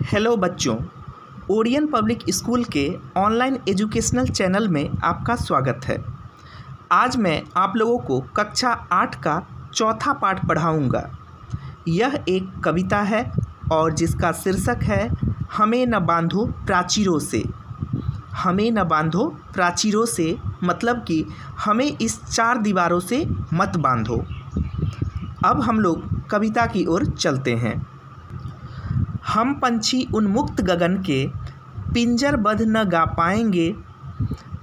Hello बच्चों, Orion public school के online educational channel में आपका स्वागत है। आज मैं आप लोगों को कक्षा 8 का चौथा पाठ पढ़ाऊंगा। यह एक कविता है और जिसका शीर्षक है हमें न बांधो प्राचीरों से। हमें न बांधो प्राचीरों से मतलब कि हमें इस चार दीवारों से मत बांधो। अब हम लोग कविता की ओर चलते हैं। हम पंछी उन्मुक्त गगन के पिंजरबद्ध न गा पाएंगे,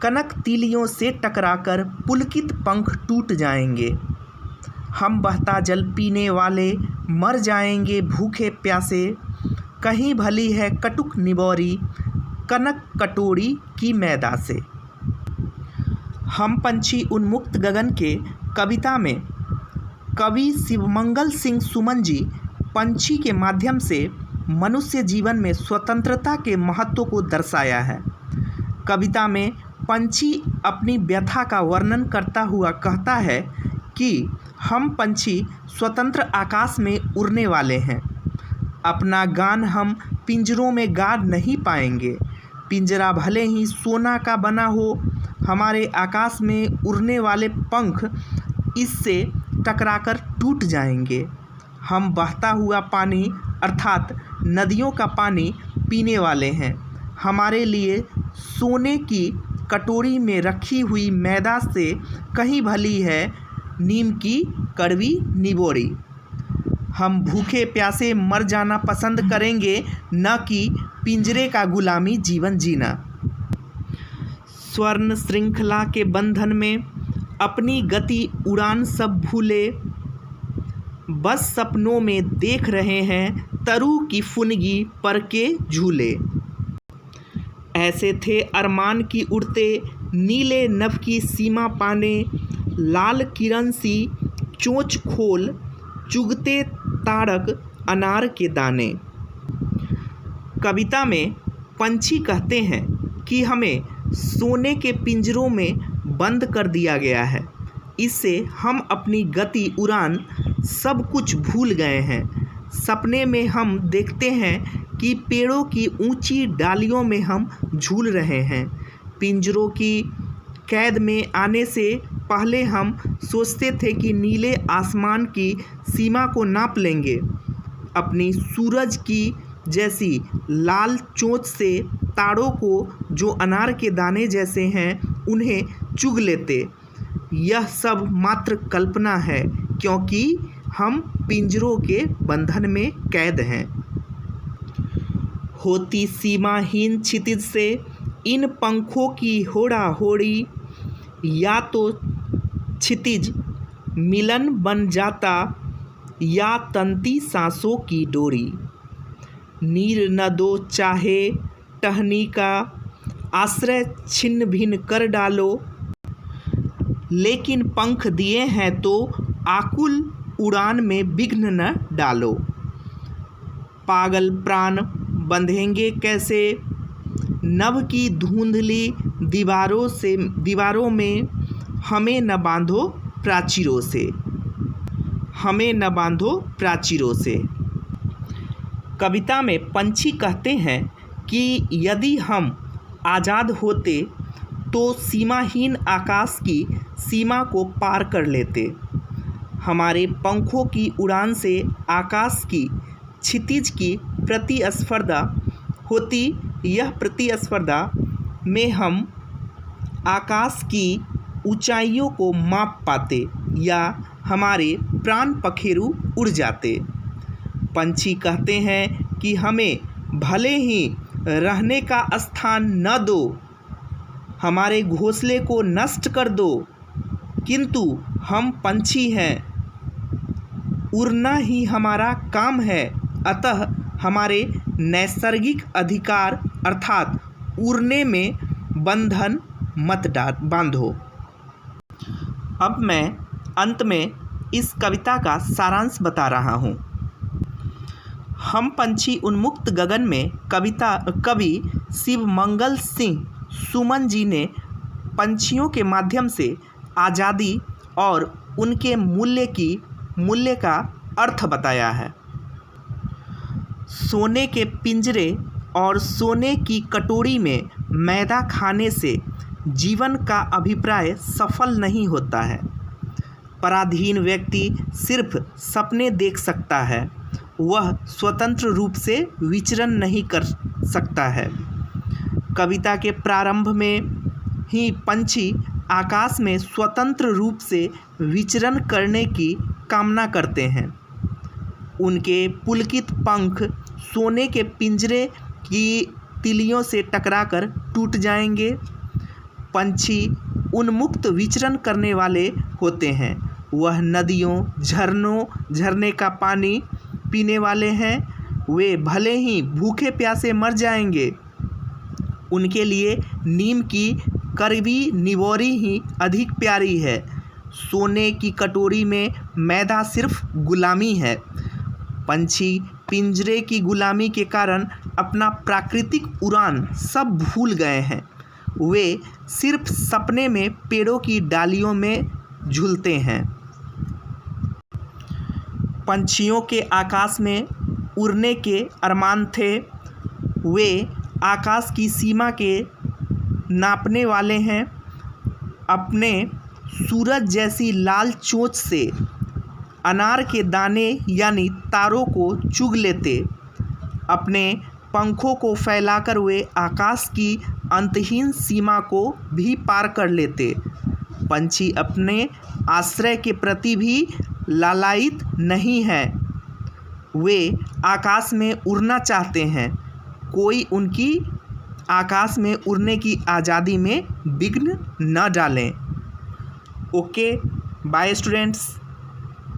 कनक तीलियों से टकराकर पुलकित पंख टूट जाएंगे। हम बहता जल पीने वाले मर जाएंगे भूखे प्यासे, कहीं भली है कटुक निबोरी कनक कटोरी की मैदा से। हम पंछी उन्मुक्त गगन के कविता में कवि शिवमंगल सिंह सुमन जी पंछी के माध्यम से मनुष्य जीवन में स्वतंत्रता के महत्व को दर्शाया है। कविता में पंछी अपनी व्यथा का वर्णन करता हुआ कहता है कि हम पंछी स्वतंत्र आकाश में उड़ने वाले हैं। अपना गान हम पिंजरों में गा नहीं पाएंगे। पिंजरा भले ही सोना का बना हो, हमारे आकाश में उड़ने वाले पंख इससे टकराकर टूट जाएंगे। हम बहता हुआ पानी अर्थात नदियों का पानी पीने वाले हैं। हमारे लिए सोने की कटोरी में रखी हुई मैदा से कहीं भली है नीम की कड़वी निबोरी। हम भूखे प्यासे मर जाना पसंद करेंगे, न कि पिंजरे का गुलामी जीवन जीना। स्वर्ण श्रृंखला के बंधन में अपनी गति उड़ान सब भूले, बस सपनों में देख रहे हैं तरु की फुनगी पर के झूले। ऐसे थे अरमान की उड़ते नीले नभ की सीमा पाने, लाल किरण सी चोंच खोल चुगते तारक अनार के दाने। कविता में पंछी कहते हैं कि हमें सोने के पिंजरों में बंद कर दिया गया है। इससे हम अपनी गति उड़ान सब कुछ भूल गए हैं। सपने में हम देखते हैं कि पेड़ों की ऊंची डालियों में हम झूल रहे हैं। पिंजरों की कैद में आने से पहले हम सोचते थे कि नीले आसमान की सीमा को नाप लेंगे। अपनी सूरज की जैसी लाल चोंच से तारों को जो अनार के दाने जैसे हैं उन्हें चुग लेते। यह सब मात्र कल्पना है, क्योंकि हम पिंजरों के बंधन में कैद हैं। होती सीमाहीन क्षितिज से इन पंखों की होड़ा होड़ी, या तो क्षितिज मिलन बन जाता या तंती सांसों की डोरी। नीर न दो चाहे टहनी का आश्रय छिन्न भिन्न कर डालो, लेकिन पंख दिए हैं तो आकुल उड़ान में विघ्न न डालो। पागल प्राण बंधेंगे कैसे नभ की धुंधली दीवारों में, हमें न बांधो प्राचीरों से। हमें न बांधो प्राचीरों से। कविता में पंछी कहते हैं कि यदि हम आज़ाद होते तो सीमाहीन आकाश की सीमा को पार कर लेते। हमारे पंखों की उड़ान से आकाश की क्षितिज की प्रतिस्पर्धा होती। यह प्रतिस्पर्धा में हम आकाश की ऊंचाइयों को माप पाते या हमारे प्राण पखेरु उड़ जाते। पंछी कहते हैं कि हमें भले ही रहने का स्थान न दो, हमारे घोंसले को नष्ट कर दो, किंतु हम पंछी हैं, उड़ना ही हमारा काम है। अतः हमारे नैसर्गिक अधिकार अर्थात उड़ने में बंधन मत बांधो। अब मैं अंत में इस कविता का सारांश बता रहा हूँ। हम पंछी उन्मुक्त गगन में कवि शिवमंगल सिंह सुमन जी ने पंछियों के माध्यम से आज़ादी और उनके मूल्य का अर्थ बताया है। सोने के पिंजरे और सोने की कटोरी में मैदा खाने से जीवन का अभिप्राय सफल नहीं होता है। पराधीन व्यक्ति सिर्फ सपने देख सकता है, वह स्वतंत्र रूप से विचरण नहीं कर सकता है। कविता के प्रारंभ में ही पंछी आकाश में स्वतंत्र रूप से विचरण करने की कामना करते हैं। उनके पुलकित पंख सोने के पिंजरे की तिलियों से टकराकर टूट जाएंगे। पंछी उन्मुक्त विचरण करने वाले होते हैं। वह नदियों, झरनों, झरने का पानी पीने वाले हैं। वे भले ही भूखे प्यासे मर जाएंगे, उनके लिए नीम की कड़वी निवोरी ही अधिक प्यारी है। सोने की कटोरी में मैदा सिर्फ गुलामी है। पंछी पिंजरे की गुलामी के कारण अपना प्राकृतिक उड़ान सब भूल गए हैं। वे सिर्फ सपने में पेड़ों की डालियों में झूलते हैं। पंछियों के आकाश में उड़ने के अरमान थे। वे आकाश की सीमा के नापने वाले हैं। अपने सूरज जैसी लाल चोंच से अनार के दाने यानी तारों को चुग लेते। अपने पंखों को फैलाकर वे आकाश की अंतहीन सीमा को भी पार कर लेते। पंछी अपने आश्रय के प्रति भी लालायित नहीं है। वे आकाश में उड़ना चाहते हैं। कोई उनकी आकाश में उड़ने की आज़ादी में विघ्न न डालें। Okay, bye students.